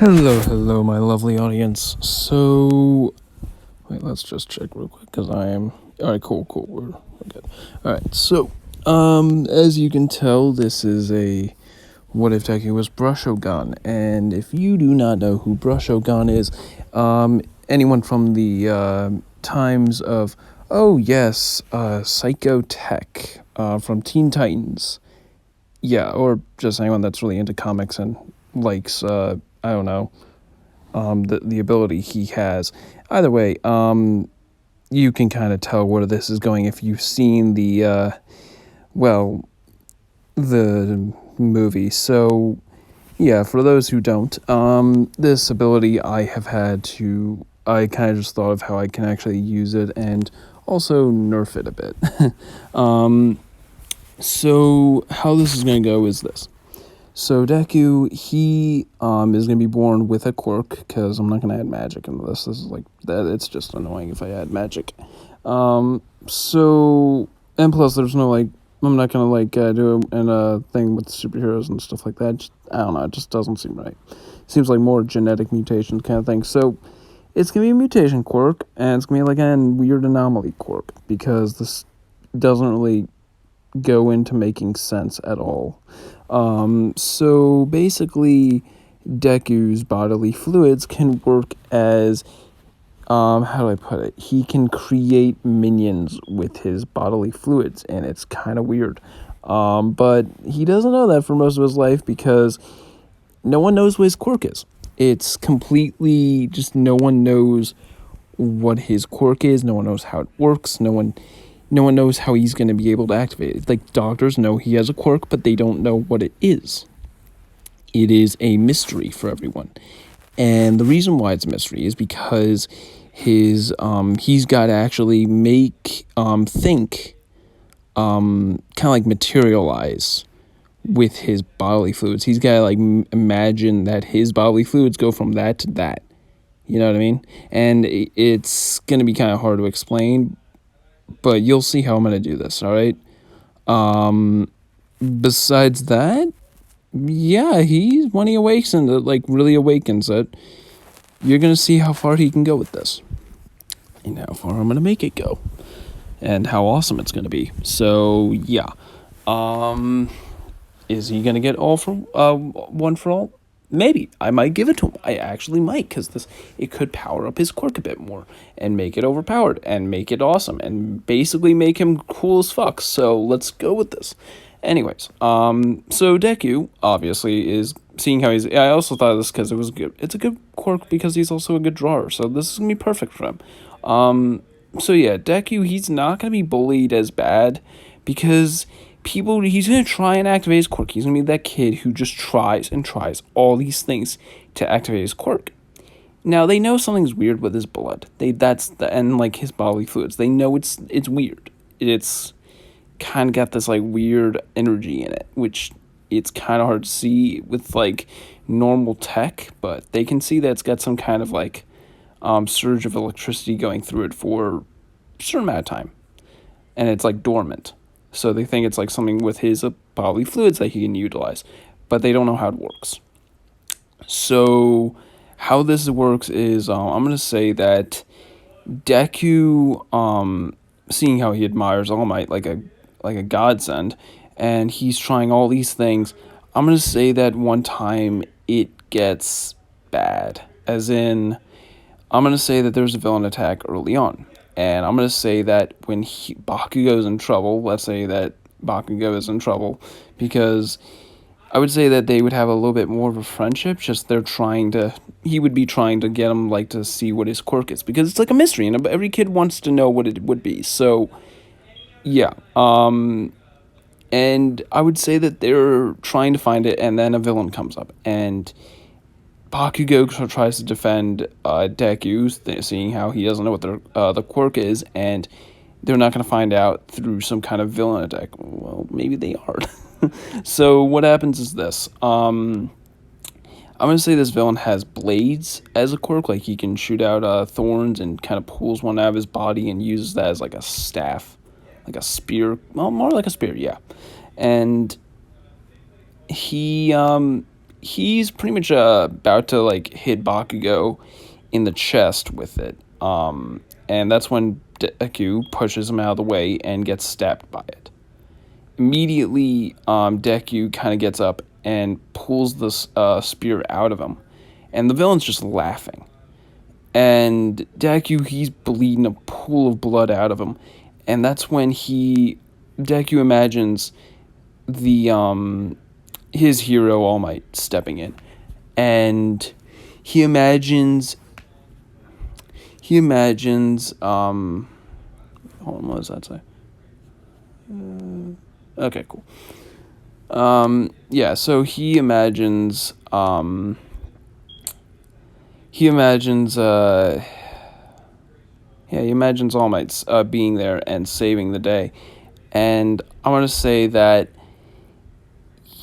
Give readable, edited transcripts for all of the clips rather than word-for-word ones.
Hello, my lovely audience. So, wait, let's just check real quick because I am. Alright, cool. We're good. Alright, so, as you can tell, this is a What If Deku was Brushogon. And if you do not know who Brushogon is, anyone from the times of, oh yes, Psycho Tech from Teen Titans. Yeah, or just anyone that's really into comics and likes, I don't know, the ability he has. Either way, you can kind of tell where this is going if you've seen well, the movie. So, yeah, for those who don't, this ability I kind of just thought of how I can actually use it and also nerf it a bit. So how this is going to go is this. So Deku, he is gonna be born with a quirk because I'm not gonna add magic into this. This is like that. It's just annoying if I add magic. So and plus there's no like I'm not gonna do a thing with superheroes and stuff like that. I don't know. It just doesn't seem right. Seems like more genetic mutation kind of thing. So it's gonna be a mutation quirk, and it's gonna be like a weird anomaly quirk because this doesn't really go into making sense at all. So basically, Deku's bodily fluids can work as, how do I put it? He can create minions with his bodily fluids, and it's kind of weird. But he doesn't know that for most of his life because no one knows what his quirk is. It's completely just no one knows what his quirk is. No one knows how it works. No one knows how he's going to be able to activate it. Like, doctors know he has a quirk, but they don't know what it is. It is a mystery for everyone. And the reason why it's a mystery is because he's got to actually make, think, kind of like materialize with his bodily fluids. He's got to, like, imagine that his bodily fluids go from that to that. You know what I mean? And it's going to be kind of hard to explain, but you'll see how I'm going to do this, all right? Besides that, yeah, when he awakens it, like, really awakens it, you're going to see how far he can go with this. And how far I'm going to make it go. And how awesome it's going to be. So, yeah. Is he going to get all for, one for all? Maybe. I might give it to him. I actually might, because it could power up his quirk a bit more and make it overpowered and make it awesome and basically make him cool as fuck. So let's go with this. Anyways, so Deku obviously is seeing how he's. I also thought of this because it was good. It's a good quirk because he's also a good drawer. So this is gonna be perfect for him. So yeah, Deku, he's not gonna be bullied as bad because he's going to try and activate his quirk. He's going to be that kid who just tries and tries all these things to activate his quirk. Now, they know something's weird with his blood. And like his bodily fluids. They know it's weird. It's kind of got this like weird energy in it, which it's kind of hard to see with like normal tech, but they can see that it's got some kind of like surge of electricity going through it for a certain amount of time. And it's like dormant. So they think it's like something with his bodily fluids that he can utilize, but they don't know how it works. So how this works is I'm going to say that Deku, seeing how he admires All Might like a godsend, and he's trying all these things, I'm going to say that one time it gets bad. As in, I'm going to say that there's a villain attack early on. And I'm going to say that when Bakugo's in trouble, let's say that Bakugo is in trouble, because I would say that they would have a little bit more of a friendship, just he would be trying to get him, like, to see what his quirk is, because it's like a mystery, and every kid wants to know what it would be, so, yeah, and I would say that they're trying to find it, and then a villain comes up, and Bakugo tries to defend Deku, seeing how he doesn't know what the quirk is, and they're not going to find out through some kind of villain attack. Well, maybe they are. So what happens is this. I'm going to say this villain has blades as a quirk, like he can shoot out thorns and kind of pulls one out of his body and uses that as like a staff, like a spear. Well, more like a spear, yeah. And he he's pretty much about to like hit Bakugo in the chest with it. And that's when Deku pushes him out of the way and gets stabbed by it. Immediately, Deku kind of gets up and pulls this spear out of him, and the villain's just laughing. And Deku, he's bleeding a pool of blood out of him, and that's when Deku imagines his hero All Might stepping in, and he imagines hold on, what does that say? Okay, cool. Yeah, so he imagines All Might's being there and saving the day. And I want to say that,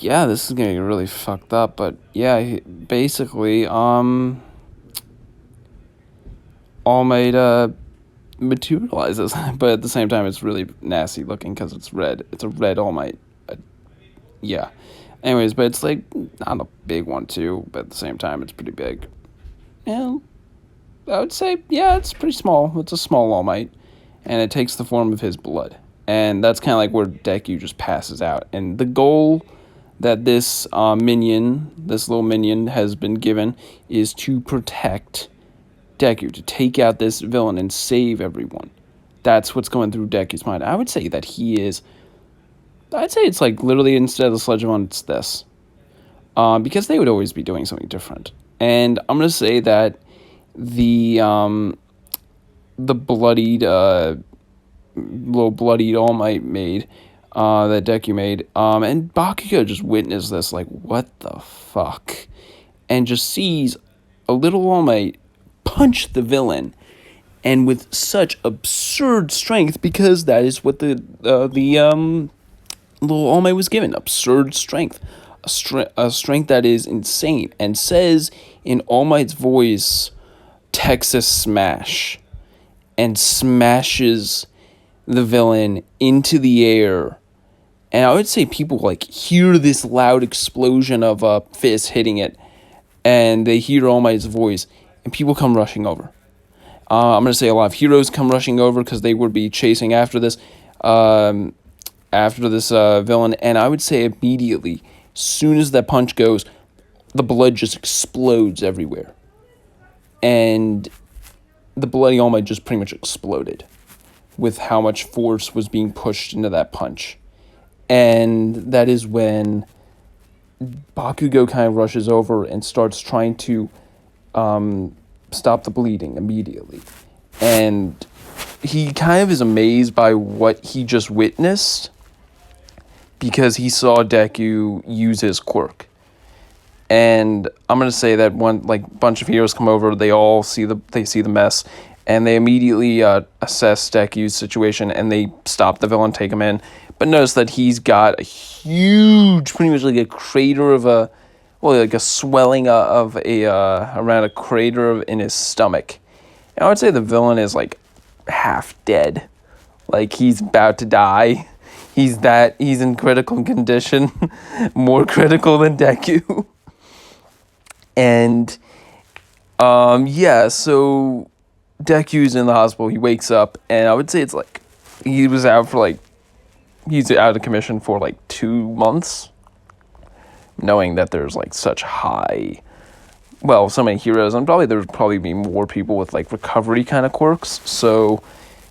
yeah, this is going to get really fucked up, but yeah, basically, All Might materializes, but at the same time, it's really nasty looking because it's red. It's a red All Might. Yeah. Anyways, but it's like not a big one too, but at the same time, it's pretty big. And I would say, yeah, it's pretty small. It's a small All Might, and it takes the form of his blood. And that's kind of like where Deku just passes out. And the goal that this little minion, has been given is to protect Deku, to take out this villain and save everyone. That's what's going through Deku's mind. I would say that I'd say it's like literally instead of the Sledgehammer, it's this. Because they would always be doing something different. And I'm going to say that the bloodied, little bloodied All Might made, that Deku made, and Bakugo just witnessed this, like, what the fuck? And just sees a little All Might punch the villain, and with such absurd strength, because that is what the little All Might was given, absurd strength, a strength that is insane, and says in All Might's voice, Texas Smash, and smashes the villain into the air. And I would say people like hear this loud explosion of a fist hitting it, and they hear All Might's voice, and people come rushing over. I'm going to say a lot of heroes come rushing over because they would be chasing after this villain, and I would say immediately, as soon as that punch goes, the blood just explodes everywhere. And the bloody All Might just pretty much exploded with how much force was being pushed into that punch. And that is when Bakugo kind of rushes over and starts trying to stop the bleeding immediately. And he kind of is amazed by what he just witnessed because he saw Deku use his quirk. And I'm going to say that one bunch of heroes come over, they see the mess, and they immediately assess Deku's situation, and they stop the villain, take him in. But notice that he's got a huge, pretty much like a crater of a swelling around a crater in his stomach. And I would say the villain is like half dead. Like he's about to die. He's in critical condition, more critical than Deku. And so Deku's in the hospital. He wakes up, and I would say it's like he's out of commission for like 2 months, knowing that there's like so many heroes, and there's probably be more people with like recovery kind of quirks. So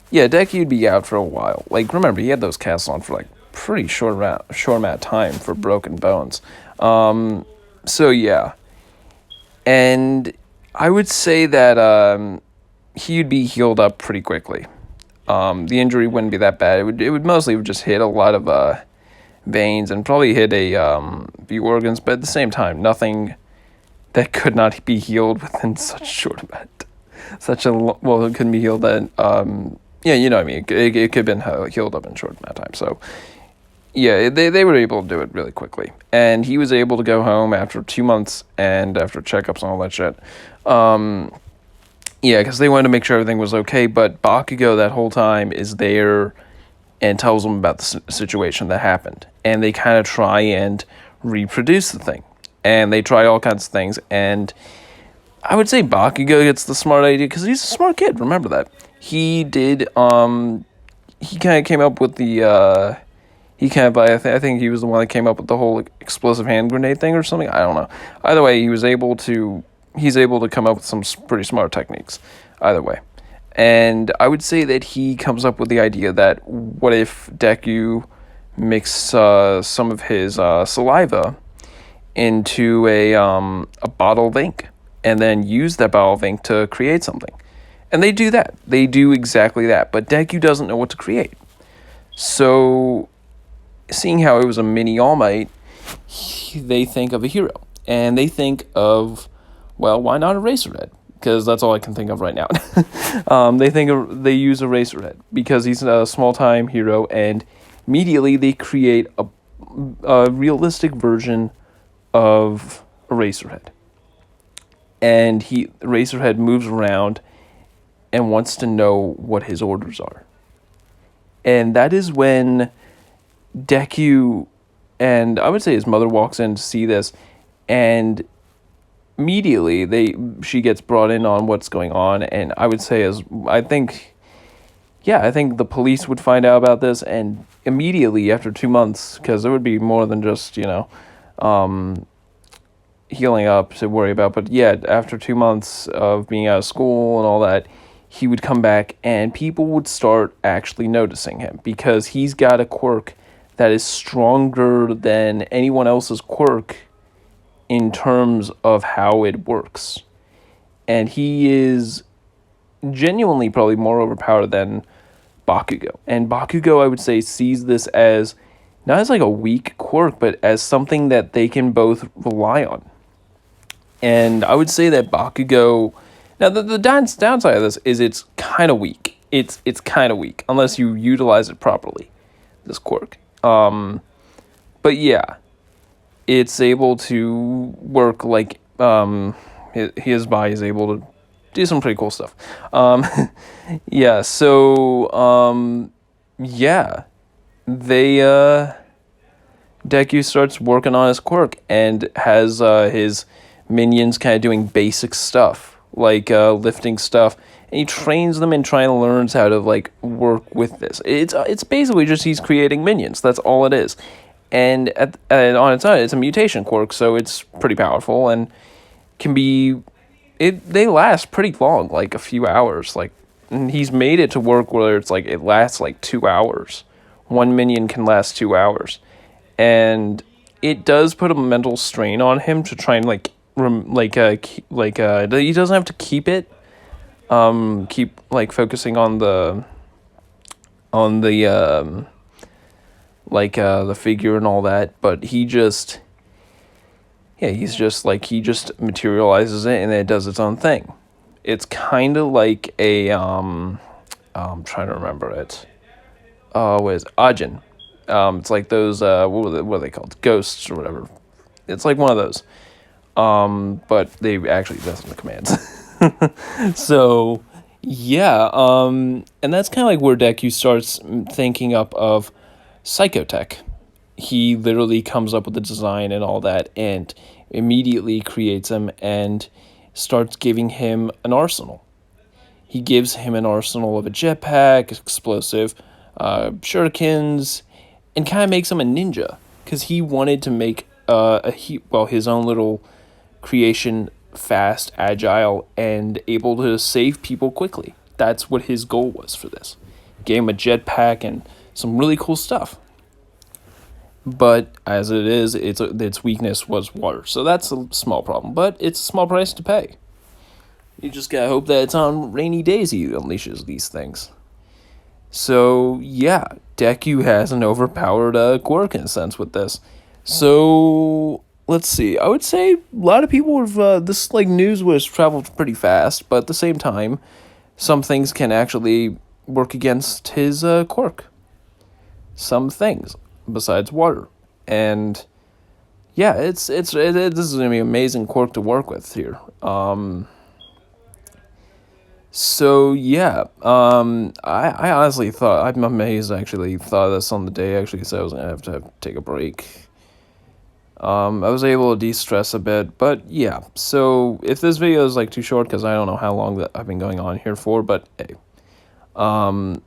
yeah, Deku'd be out for a while. Like, remember, he had those casts on for like pretty short amount of time for broken bones. So yeah. And I would say that he'd be healed up pretty quickly. The injury wouldn't be that bad. It would mostly just hit a lot of veins and probably hit a few organs, but at the same time, nothing that could not be healed within such short amount. It couldn't be healed at you know what I mean. It could have been healed up in a short amount of time. So yeah, they were able to do it really quickly. And he was able to go home after 2 months and after checkups and all that shit. Yeah, because they wanted to make sure everything was okay. But Bakugo that whole time is there and tells them about the situation that happened. And they kind of try and reproduce the thing. and they try all kinds of things. And I would say Bakugo gets the smart idea because he's a smart kid. Remember that he did. He kind of came up with the. I think he was the one that came up with the whole explosive hand grenade thing or something. I don't know. Either way, he's able to come up with some pretty smart techniques. Either way, and I would say that he comes up with the idea that what if Deku mix some of his saliva into a bottle of ink, and then use that bottle of ink to create something. And they do that. They do exactly that. But Deku doesn't know what to create. So, seeing how it was a mini All Might, they think of a hero. And they think of, well, why not Eraserhead? Because that's all I can think of right now. They use Eraserhead because he's a small-time hero, and immediately they create a realistic version of Eraserhead. And Eraserhead moves around and wants to know what his orders are. And that is when Deku and I would say his mother walks in to see this, and immediately she gets brought in on what's going on. And I would say I think the police would find out about this, and immediately after 2 months, because there would be more than just healing up to worry about, but yeah, after 2 months of being out of school and all that, he would come back and people would start actually noticing him because he's got a quirk that is stronger than anyone else's quirk in terms of how it works. And he is genuinely probably more overpowered than Bakugo. And Bakugo, I would say, sees this as not as like a weak quirk, but as something that they can both rely on. And I would say that Bakugo... Now, the downside of this is it's kind of weak. It's kind of weak, unless you utilize it properly, this quirk. But yeah, it's able to work like... his body is able to do some pretty cool stuff. Yeah, so... yeah. Deku starts working on his quirk and has his minions kind of doing basic stuff, like lifting stuff, and he trains them and trying to learn how to like work with this. It's basically just he's creating minions. That's all it is, and on its own, it's a mutation quirk, so it's pretty powerful and can be. They last pretty long, like a few hours. Like, and he's made it to work where it's like it lasts like 2 hours. One minion can last 2 hours, and it does put a mental strain on him to try and he doesn't have to keep it keep like focusing on the figure and all that, but he just materializes it and then it does its own thing. It's kind of like a I'm trying to remember it. What is it? Ajin. It's like those what are they called? Ghosts or whatever. It's like one of those. But they actually listen to commands. So, yeah, and that's kind of like where Deku starts thinking up of Psychotech. He literally comes up with the design and all that, and immediately creates him and starts giving him an arsenal. He gives him an arsenal of a jetpack, explosive shurikens, and kind of makes him a ninja, because he wanted to make his own little creation fast, agile, and able to save people quickly. That's what his goal was for this. Gave him a jetpack and some really cool stuff. But as it is, its weakness was water. So that's a small problem, but it's a small price to pay. You just gotta hope that it's on rainy days he unleashes these things. So yeah, Deku has an overpowered quirk in a sense with this. So let's see. I would say a lot of people have this news was traveled pretty fast, but at the same time, some things can actually work against his quirk. Some things besides water, and yeah, this is gonna be an amazing quirk to work with here. So yeah, I honestly thought, I'm amazed I actually thought of this on the day I actually said I was gonna have to take a break. I was able to de-stress a bit, but yeah. So if this video is like too short, because I don't know how long that I've been going on here for, but hey, um,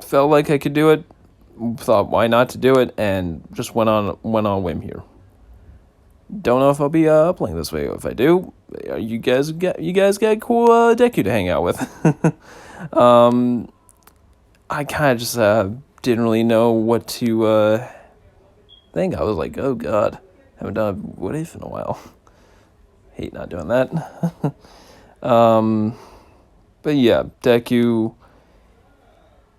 felt like I could do it, thought why not to do it, and just went on whim here. Don't know if I'll be uploading this video. If I do, you guys got a cool Deku to hang out with. I kind of just didn't really know what to think. I was like, oh god, haven't done a what if in a while. Hate not doing that. But yeah, Deku.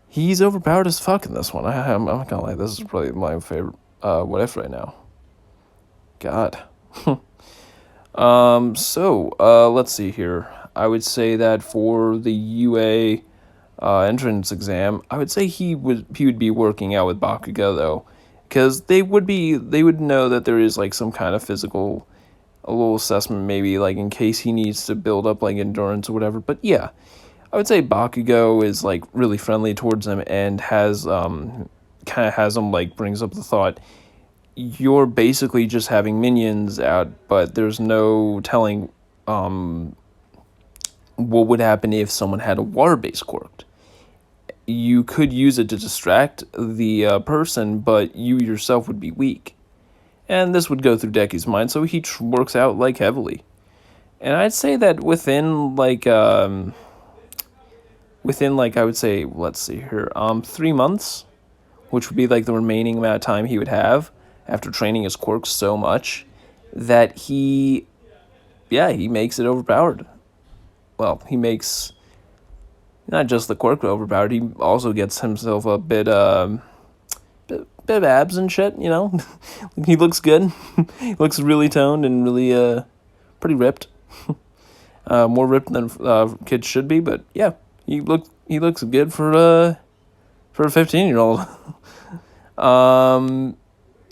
He's overpowered as fuck in this one. I'm not gonna lie, this is probably my favorite what if right now. God. Let's see here. I would say that for the UA entrance exam, I would say he would be working out with Bakugo though, because they would know that there is like some kind of physical, a little assessment maybe like in case he needs to build up like endurance or whatever. But yeah, I would say Bakugo is like really friendly towards him and has kind of has him like brings up the thought, you're basically just having minions out, but there's no telling what would happen if someone had a water-based quirk. You could use it to distract the person, but you yourself would be weak. And this would go through Deku's mind, so he works out like heavily. And I'd say that within like I would say, let's see here, 3 months, which would be like the remaining amount of time he would have after training his quirks so much, that he makes it overpowered. Well, he makes not just the quirk overpowered, he also gets himself a bit of abs and shit, you know? He looks good. He looks really toned and really pretty ripped. More ripped than kids should be, but yeah, he looks good for a 15-year-old.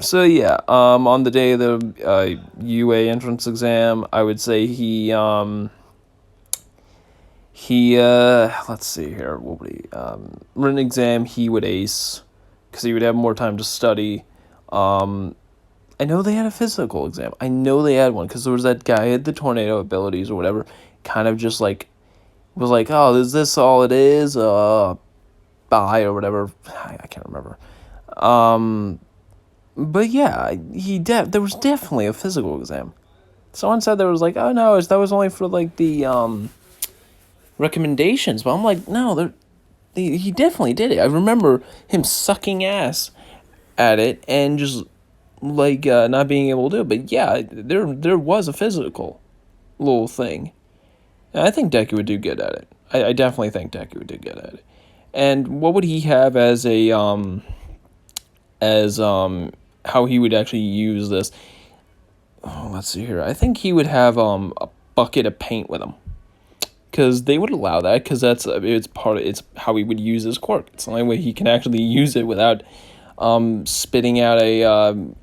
So yeah, on the day of the UA entrance exam, I would say he let's see here, what would he written exam he would ace, because he would have more time to study. I know they had a physical exam. I know they had one because there was that guy who had the tornado abilities or whatever, kind of just like was like, oh, is this all it is? Bye or whatever. I can't remember. But yeah, there was definitely a physical exam. Someone said there was like, oh no, that was only for like the recommendations, but I'm like, no, he definitely did it. I remember him sucking ass at it and just like not being able to do it. But yeah, there was a physical little thing. And I think Deku would do good at it. I definitely think Deku would do good at it. And what would he have as a how he would actually use this? Oh, let's see here. I think he would have a bucket of paint with him, because they would allow that, because it's how he would use his quirk. It's the only way he can actually use it without spitting out a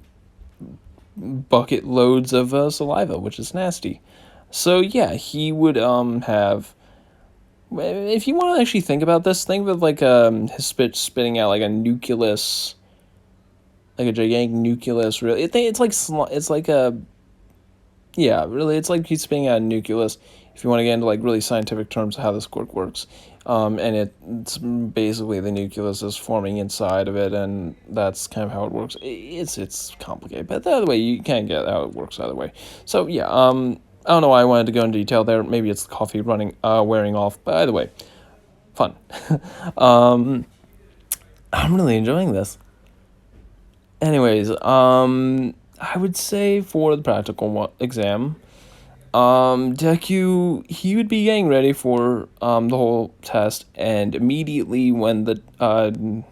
bucket loads of saliva, which is nasty. So yeah, he would have. If you want to actually think about this, think of like his spitting out like a nucleus, like a gigantic nucleus. Really, it's like a, yeah, really, it's like he's spitting out a nucleus. If you want to get into like really scientific terms of how this quirk works, and it's basically the nucleus is forming inside of it, and that's kind of how it works. It's complicated, but the other way you can't get how it works either way. So yeah, I don't know why I wanted to go into detail there. Maybe it's the coffee wearing off, but either way, fun. I'm really enjoying this. Anyways, I would say for the practical exam, Deku, he would be getting ready for the whole test, and immediately when I'd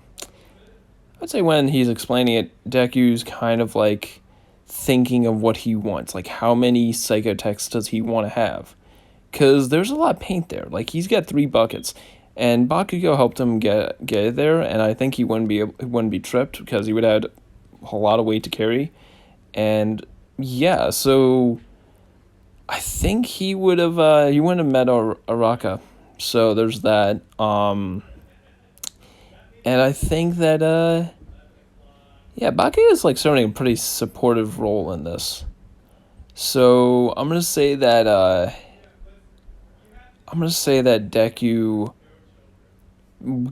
say when he's explaining it, Deku's kind of like thinking of what he wants, like how many psychotechs does he want to have, because there's a lot of paint there. Like he's got 3 buckets, and Bakugo helped him get it there, and I think he wouldn't be tripped because he would have a lot of weight to carry, and yeah, so I think he wouldn't have met Araka, so there's that. And I think that Yeah, Bake is like starting a pretty supportive role in this. So I'm gonna say that Deku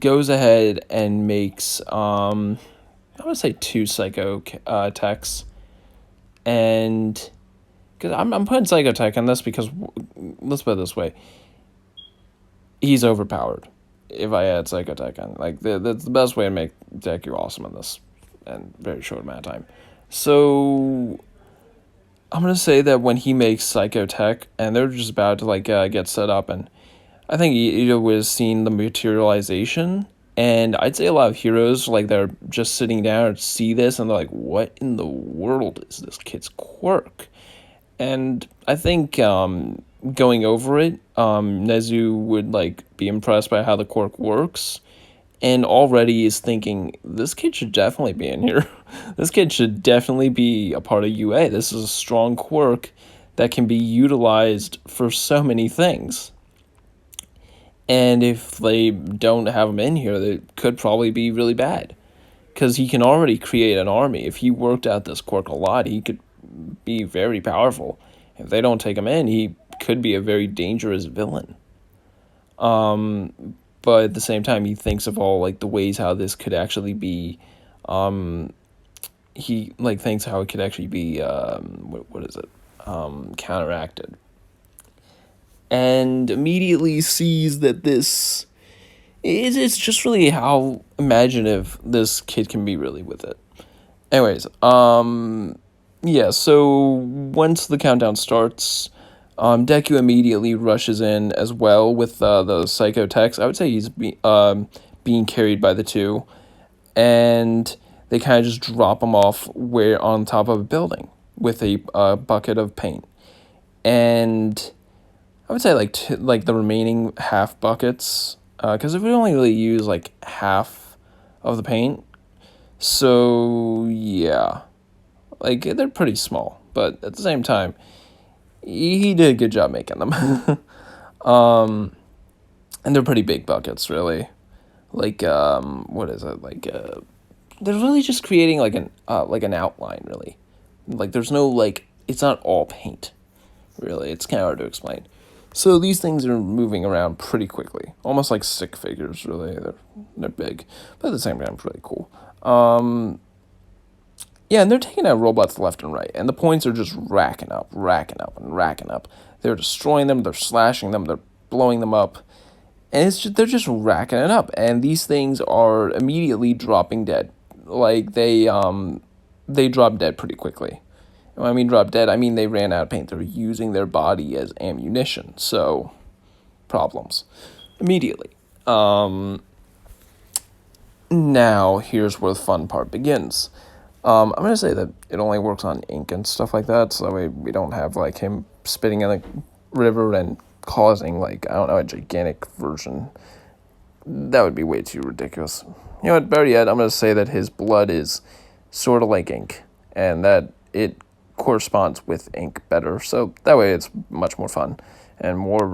goes ahead and makes I'm gonna say two psycho techs, and because I'm putting psychotech on this because let's put it this way, he's overpowered. If I add psychotech on, like that's the best way to make Deku awesome in this, and very short amount of time. So I'm gonna say that when he makes psychotech, and they're just about to like get set up, and I think Ito was seeing the materialization, and I'd say a lot of heroes like they're just sitting down and see this, and they're like, "What in the world is this kid's quirk?" And I think going over it, Nezu would like be impressed by how the quirk works, and already is thinking this kid should definitely be in here. This kid should definitely be a part of UA. This is a strong quirk that can be utilized for so many things. And if they don't have him in here, that could probably be really bad. Because he can already create an army. If he worked out this quirk a lot, he could be very powerful. If they don't take him in, he could be a very dangerous villain. But at the same time, he thinks of all like the ways how this could actually be. He like thinks how it could actually be. What is it? Counteracted, and immediately sees that this it's just really how imaginative this kid can be really with it. Anyways, yeah, so once the countdown starts, Deku immediately rushes in as well with the psychotechs. I would say he's being carried by the two, and they kind of just drop him off where on top of a building with a bucket of paint. And I would say like the remaining half buckets, because if we only really use like half of the paint, so yeah, like they're pretty small, but at the same time, he did a good job making them. And they're pretty big buckets, really. Like what is it? Like they're really just creating like an outline, really. Like there's no like it's not all paint, really. It's kind of hard to explain. So these things are moving around pretty quickly, almost like stick figures. Really, they're big, but at the same time, it's really cool. Yeah, and they're taking out robots left and right, and the points are just racking up, racking up, and racking up. They're destroying them, they're slashing them, they're blowing them up, and they're just racking it up. And these things are immediately dropping dead. Like they drop dead pretty quickly. When I mean drop dead, I mean they ran out of paint. They're using their body as ammunition, so problems immediately. Now here's where the fun part begins. I'm gonna say that it only works on ink and stuff like that, so that way we don't have like him spitting in the river and causing like I don't know a gigantic version. That would be way too ridiculous. You know what? Better yet, I'm gonna say that his blood is sort of like ink, and that it corresponds with ink better. So that way, it's much more fun and more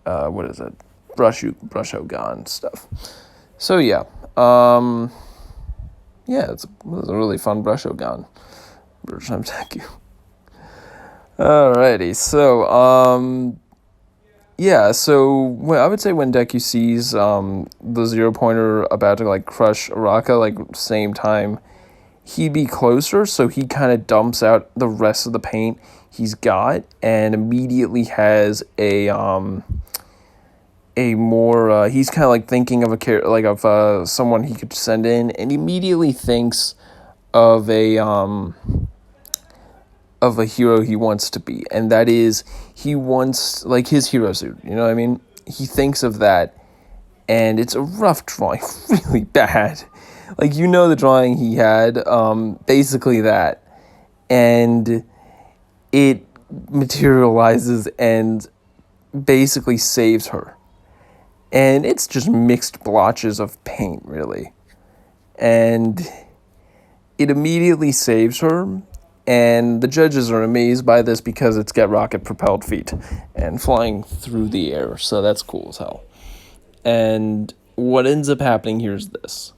what is it? Brushogon stuff. So yeah. Yeah, it was a really fun Brushogon version of Deku. Alrighty, so, yeah, so I would say when Deku sees, the zero pointer about to, like, crush Araka, like, same time, he'd be closer, so he kind of dumps out the rest of the paint he's got, and immediately has a more he's kind of like thinking of someone he could send in, and immediately thinks of a hero he wants to be, and that is he wants like his hero suit, you know what I mean? He thinks of that, and it's a rough drawing, really bad. Like, you know, the drawing he had, basically that, and it materializes and basically saves her. And it's just mixed blotches of paint, really. And it immediately saves her, and the judges are amazed by this because it's got rocket-propelled feet and flying through the air, so that's cool as hell. And what ends up happening here is this.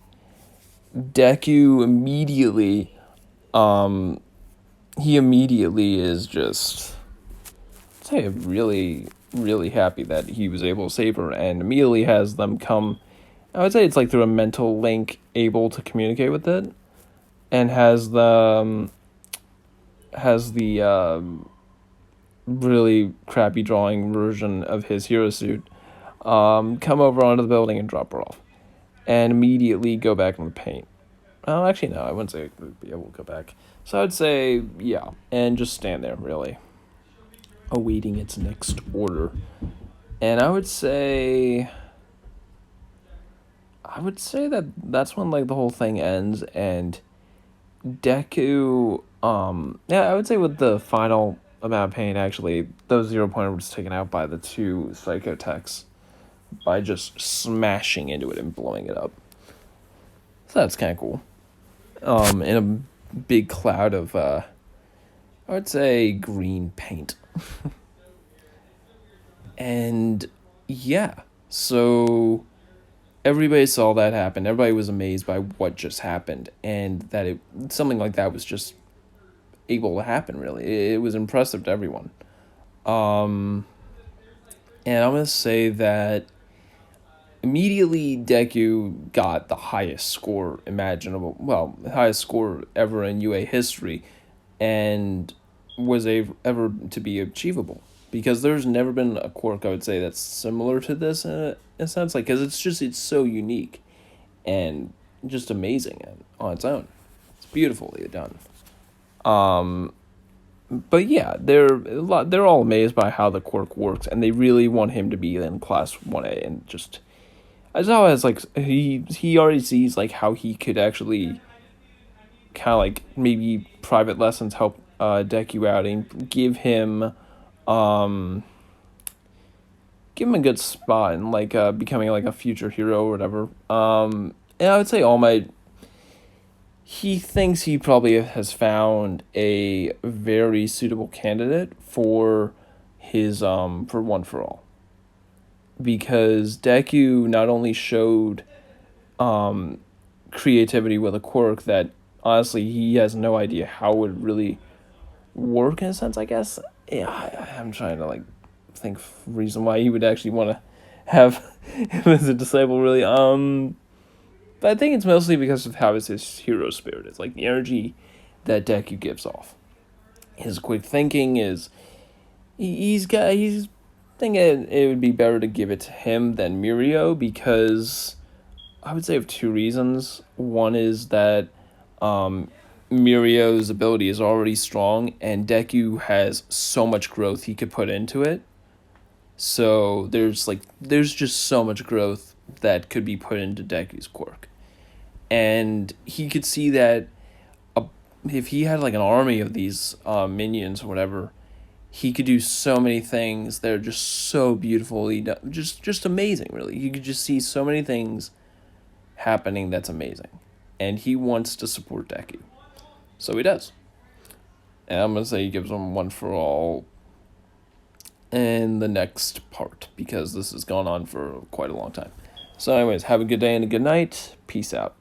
Deku immediately, um, he immediately is just, I'd say, really, really happy that he was able to save her, and immediately has them come. I would say it's like through a mental link, able to communicate with it, and has the really crappy drawing version of his hero suit come over onto the building and drop her off, and immediately go back in the paint. Oh, actually, no, I wouldn't say it would be able to go back. So I'd say, yeah, and just stand there, really, awaiting its next order. And I would say that that's when like the whole thing ends, and Deku, yeah, I would say with the final amount of pain, actually, those 0 pointer was taken out by the two psychotechs by just smashing into it and blowing it up. So that's kind of cool. In a big cloud of, I would say green paint. And yeah, so everybody saw that happen. Everybody was amazed by what just happened, and that something like that was just able to happen. Really, it was impressive to everyone. Um, and I'm gonna say that immediately Deku got the highest score imaginable. Well, the highest score ever in UA history, and was ever to be achievable, because there's never been a quirk, I would say, that's similar to this in a sense, like, because it's so unique and just amazing on its own. It's beautifully done. Um, but yeah, they're all amazed by how the quirk works, and they really want him to be in class 1A, and just as how as like he already sees like how he could actually kind of like maybe private lessons help Deku out and um give him a good spot and like becoming like a future hero or whatever. And I would say All Might, he thinks he probably has found a very suitable candidate for his for One for All, because Deku not only showed creativity with a quirk that honestly he has no idea how it would really work in a sense, I guess. Yeah, I'm trying to like think reason why he would actually want to have him as a disciple, really. But I think it's mostly because of how his hero spirit is, like the energy that Deku gives off. His quick thinking is he's thinking it would be better to give it to him than Mirio, because I would say of two reasons. One is that um, Mirio's ability is already strong, and Deku has so much growth he could put into it. So there's just so much growth that could be put into Deku's quirk, and he could see that a, if he had like an army of these minions or whatever, he could do so many things that are just so beautifully done, just amazing. Really, you could just see so many things happening that's amazing, and he wants to support Deku, so he does. And I'm gonna say he gives him One for All in the next part, because this has gone on for quite a long time. So, anyways, have a good day and a good night. Peace out.